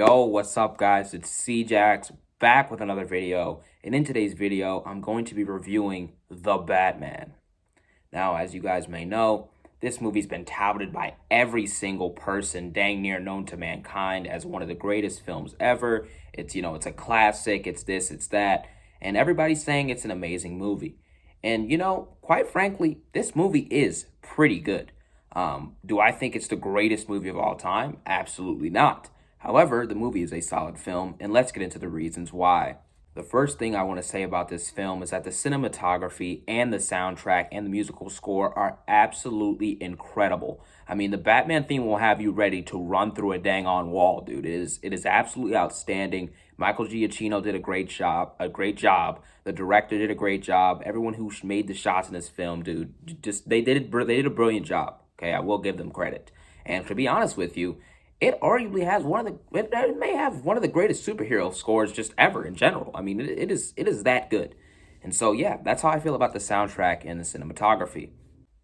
Yo, what's up, guys? It's C-Jax back with another video. And in today's video, I'm going to be reviewing The Batman. Now, as you guys may know, this movie's been touted by every single person dang near known to mankind as one of the greatest films ever. It's a classic, it's this, it's that. And everybody's saying it's an amazing movie. And, quite frankly, this movie is pretty good. Do I think it's the greatest movie of all time? Absolutely not. However, the movie is a solid film, and let's get into the reasons why. The first thing I want to say about this film is that the cinematography and the soundtrack and the musical score are absolutely incredible. I mean, the Batman theme will have you ready to run through a dang on wall, dude. It is absolutely outstanding. Michael Giacchino did a great job, The director did a great job. Everyone who made the shots in this film, dude, they did a brilliant job. Okay, I will give them credit. And to be honest with you, it arguably has it may have one of the greatest superhero scores just ever in general. I mean, it is that good. And so yeah, that's how I feel about the soundtrack and the cinematography.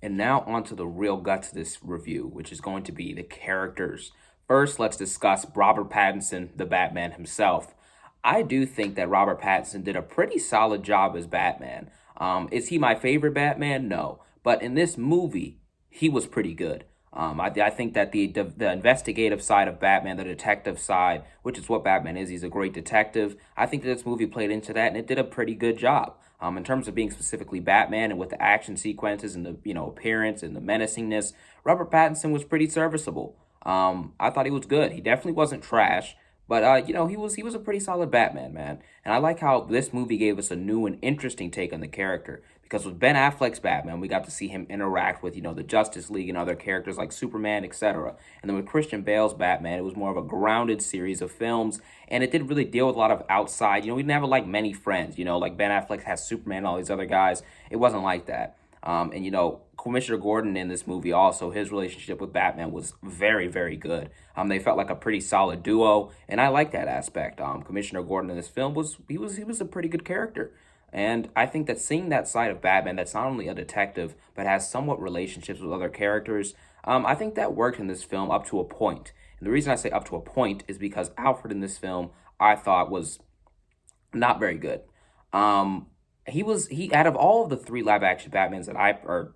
And now on to the real guts of this review, which is going to be the characters. First, let's discuss Robert Pattinson, the Batman himself. I do think that Robert Pattinson did a pretty solid job as Batman. Is he my favorite Batman? No. But in this movie, he was pretty good. I think that the investigative side of Batman, the detective side, which is what Batman is, he's a great detective. I think that this movie played into that, and it did a pretty good job. In terms of being specifically Batman and with the action sequences and the appearance and the menacingness, Robert Pattinson was pretty serviceable. I thought he was good. He definitely wasn't trash. But he was a pretty solid Batman, man. And I like how this movie gave us a new and interesting take on the character. Because with Ben Affleck's Batman, we got to see him interact with, the Justice League and other characters like Superman, etc. And then with Christian Bale's Batman, it was more of a grounded series of films. And it didn't really deal with a lot of outside, we didn't have like many friends, like Ben Affleck has Superman and all these other guys. It wasn't like that. Commissioner Gordon in this movie also, his relationship with Batman was very, very good. They felt like a pretty solid duo, and I like that aspect. Commissioner Gordon in this film was a pretty good character. And I think that seeing that side of Batman that's not only a detective, but has somewhat relationships with other characters, I think that worked in this film up to a point. And the reason I say up to a point is because Alfred in this film, I thought was not very good. He out of all of the three live action Batmans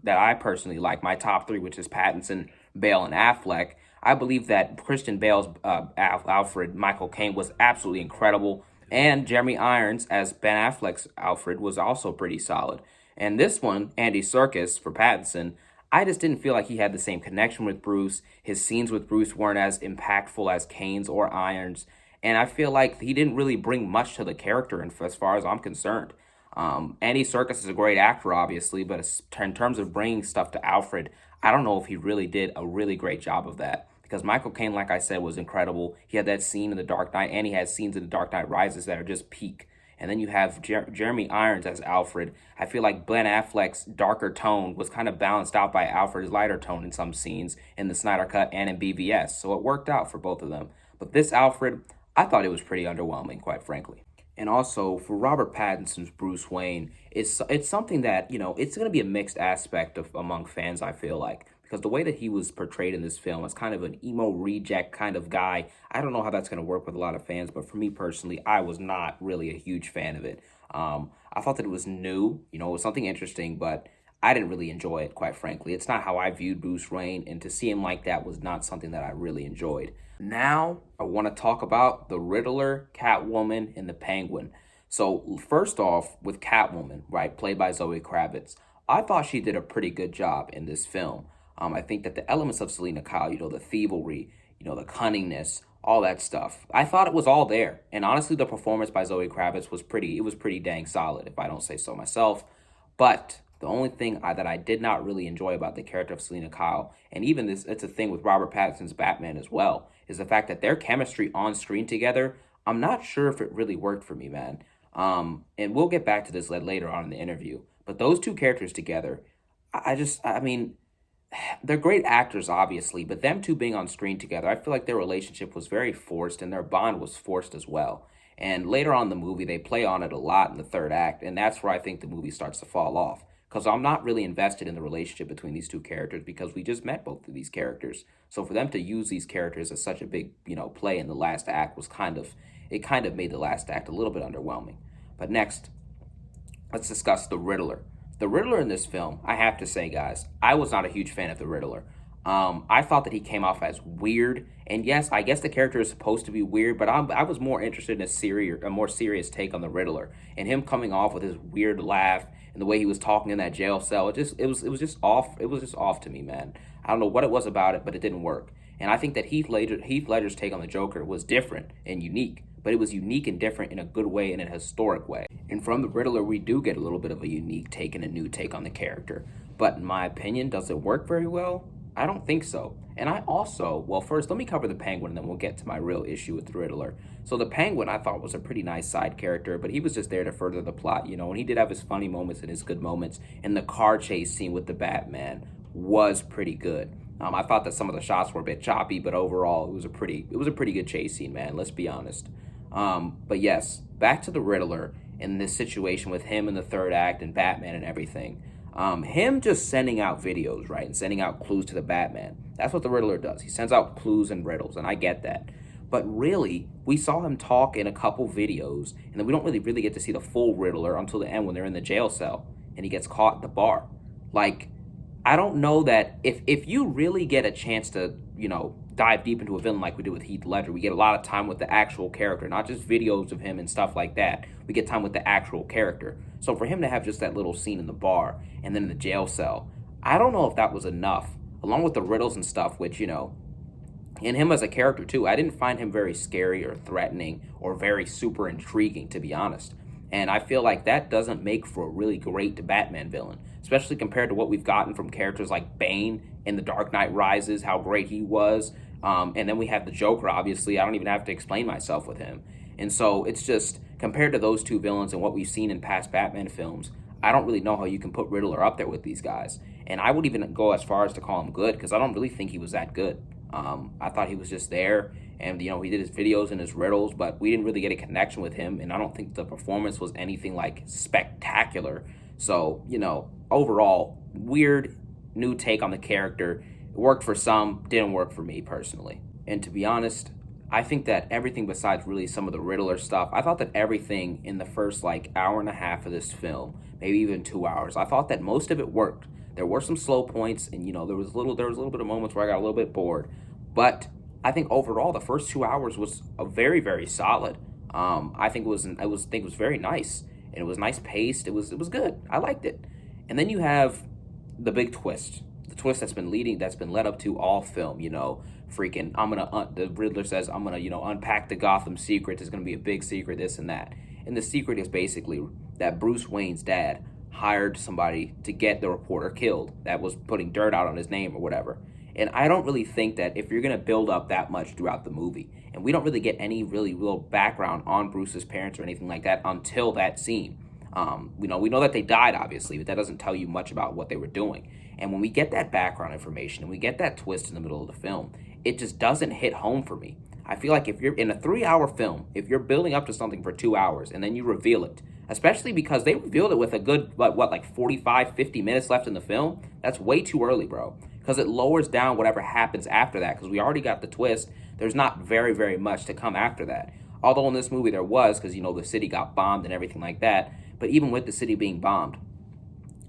that I personally like, my top three, which is Pattinson, Bale, and Affleck. I believe that Christian Bale's Alfred, Michael Caine, was absolutely incredible, and Jeremy Irons as Ben Affleck's Alfred was also pretty solid. And this one, Andy Serkis for Pattinson, I just didn't feel like he had the same connection with Bruce. His scenes with Bruce weren't as impactful as Caine's or Irons, and I feel like he didn't really bring much to the character, and as far as I'm concerned. Andy Serkis is a great actor, obviously, but in terms of bringing stuff to Alfred, I don't know if he really did a really great job of that. Because Michael Caine, like I said, was incredible. He had that scene in The Dark Knight, and he had scenes in The Dark Knight Rises that are just peak. And then you have Jeremy Irons as Alfred. I feel like Ben Affleck's darker tone was kind of balanced out by Alfred's lighter tone in some scenes in the Snyder Cut and in BVS. So it worked out for both of them. But this Alfred, I thought it was pretty underwhelming, quite frankly. And also, for Robert Pattinson's Bruce Wayne, it's something that, it's going to be a mixed aspect among fans, I feel like. Because the way that he was portrayed in this film as kind of an emo reject kind of guy, I don't know how that's going to work with a lot of fans, but for me personally, I was not really a huge fan of it. I thought that it was new, it was something interesting, but I didn't really enjoy it, quite frankly. It's not how I viewed Bruce Wayne, and to see him like that was not something that I really enjoyed. Now, I want to talk about the Riddler, Catwoman, and the Penguin. So, first off, with Catwoman, right, played by Zoe Kravitz, I thought she did a pretty good job in this film. I think that the elements of Selena Kyle, the thievery, the cunningness, all that stuff, I thought it was all there. And honestly, the performance by Zoe Kravitz was pretty dang solid, if I don't say so myself. But the only thing that I did not really enjoy about the character of Selena Kyle, and even it's a thing with Robert Pattinson's Batman as well, is the fact that their chemistry on screen together, I'm not sure if it really worked for me, man. And we'll get back to this later on in the interview. But those two characters together, I mean, they're great actors, obviously, but them two being on screen together, I feel like their relationship was very forced and their bond was forced as well. And later on in the movie, they play on it a lot in the third act, and that's where I think the movie starts to fall off. because I'm not really invested in the relationship between these two characters because we just met both of these characters. So for them to use these characters as such a big, play in the last act was kind of made the last act a little bit underwhelming. But next, let's discuss the Riddler. The Riddler in this film, I have to say, guys, I was not a huge fan of the Riddler. I thought that he came off as weird, and yes, I guess the character is supposed to be weird, but I was more interested in a more serious take on the Riddler, and him coming off with his weird laugh and the way he was talking in that jail cell. It was just off. It was just off to me, man. I don't know what it was about it, but it didn't work. And I think that Heath Ledger's take on the Joker was different and unique, but it was unique and different in a good way and in a historic way. And from the Riddler, we do get a little bit of a unique take and a new take on the character. But in my opinion, does it work very well? I don't think so. And I also, well, first, let me cover the Penguin, and then we'll get to my real issue with the Riddler. So the Penguin, I thought, was a pretty nice side character, but he was just there to further the plot, and he did have his funny moments and his good moments. And the car chase scene with the Batman was pretty good. I thought that some of the shots were a bit choppy, but overall, it was a pretty good chase scene, man. Let's be honest. But yes, back to the Riddler and this situation with him in the third act and Batman and everything. Him just sending out videos, right, and sending out clues to the Batman. That's what the Riddler does. He sends out clues and riddles, and I get that. But really, we saw him talk in a couple videos, and then we don't really get to see the full Riddler until the end when they're in the jail cell and he gets caught at the bar. Like, I don't know that if you really get a chance to, dive deep into a villain like we do with Heath Ledger, we get a lot of time with the actual character, not just videos of him and stuff like that. We get time with the actual character. So for him to have just that little scene in the bar and then in the jail cell, I don't know if that was enough, along with the riddles and stuff, which, and him as a character too. I didn't find him very scary or threatening or very super intriguing, to be honest. And I feel like that doesn't make for a really great Batman villain, especially compared to what we've gotten from characters like Bane in The Dark Knight Rises, how great he was. And then we have the Joker, obviously. I don't even have to explain myself with him. And so it's just, compared to those two villains and what we've seen in past Batman films, I don't really know how you can put Riddler up there with these guys. And I would even go as far as to call him good, because I don't really think he was that good. I thought he was just there, and he did his videos and his riddles, but we didn't really get a connection with him, and I don't think the performance was anything like spectacular. So, overall, weird new take on the character. It worked for some, didn't work for me personally. And to be honest, I think that everything besides really some of the Riddler stuff, I thought that everything in the first hour and a half of this film, maybe even 2 hours, I thought that most of it worked. There were some slow points, and there was a little bit of moments where I got a little bit bored. But I think overall the first 2 hours was a very, very solid. I think it was very nice, and it was nice paced. It was good. I liked it. And then you have the big twist, the twist that's been led up to all film. The Riddler says, I'm gonna unpack the Gotham secret. It's gonna be a big secret, this and that. And the secret is basically that Bruce Wayne's dad hired somebody to get the reporter killed that was putting dirt out on his name or whatever. And I don't really think that if you're going to build up that much throughout the movie, and we don't really get any really real background on Bruce's parents or anything like that until that scene. We know that they died, obviously, but that doesn't tell you much about what they were doing. And when we get that background information and we get that twist in the middle of the film, it just doesn't hit home for me. I feel like if you're in a 3-hour film, if you're building up to something for 2 hours and then you reveal it, especially because they revealed it with a good, 45, 50 minutes left in the film, that's way too early, bro. Because it lowers down whatever happens after that, because we already got the twist. There's not very, very much to come after that. Although in this movie there was, because, the city got bombed and everything like that. But even with the city being bombed,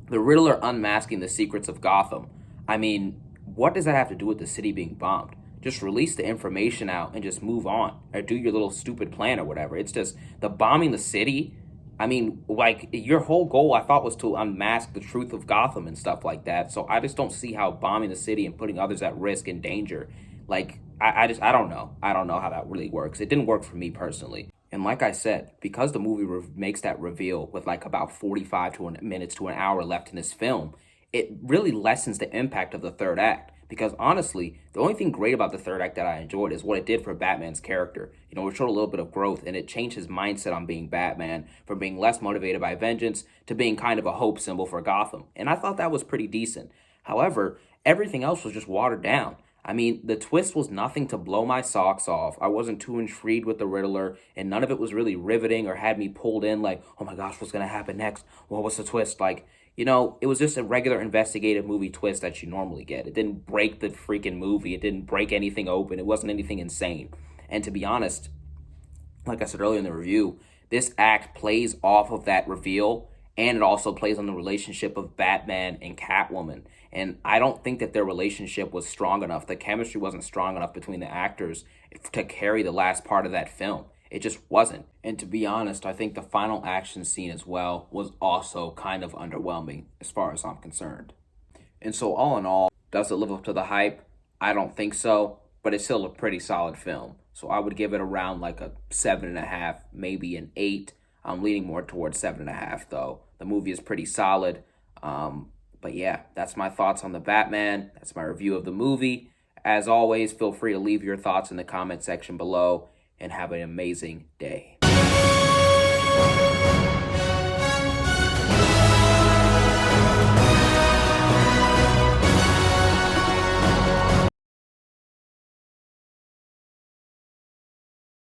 the Riddler unmasking the secrets of Gotham, I mean, what does that have to do with the city being bombed? Just release the information out and just move on, or do your little stupid plan or whatever. It's just the bombing the city. I mean, your whole goal, I thought, was to unmask the truth of Gotham and stuff like that. So I just don't see how bombing the city and putting others at risk and danger, I don't know. I don't know how that really works. It didn't work for me personally. And like I said, because the movie makes that reveal with about 45 minutes to an hour left in this film, it really lessens the impact of the third act. Because honestly, the only thing great about the third act that I enjoyed is what it did for Batman's character. It showed a little bit of growth, and it changed his mindset on being Batman from being less motivated by vengeance to being kind of a hope symbol for Gotham. And I thought that was pretty decent. However, everything else was just watered down. I mean, the twist was nothing to blow my socks off. I wasn't too intrigued with the Riddler, and none of it was really riveting or had me pulled in oh my gosh, what's going to happen next? Well, what's the twist? it was just a regular investigative movie twist that you normally get. It didn't break the freaking movie. It didn't break anything open. It wasn't anything insane. And to be honest, like I said earlier in the review, this act plays off of that reveal, and it also plays on the relationship of Batman and Catwoman. And I don't think that their relationship was strong enough. The chemistry wasn't strong enough between the actors to carry the last part of that film. It just wasn't. And to be honest, I think the final action scene as well was also kind of underwhelming as far as I'm concerned. And so, all in all, does it live up to the hype? I don't think so, but it's still a pretty solid film. So I would give it around like a 7.5, maybe an 8. I'm leaning more towards 7.5 though. The movie is pretty solid. But yeah, that's my thoughts on the Batman. That's my review of the movie. As always, feel free to leave your thoughts in the comment section below and have an amazing day.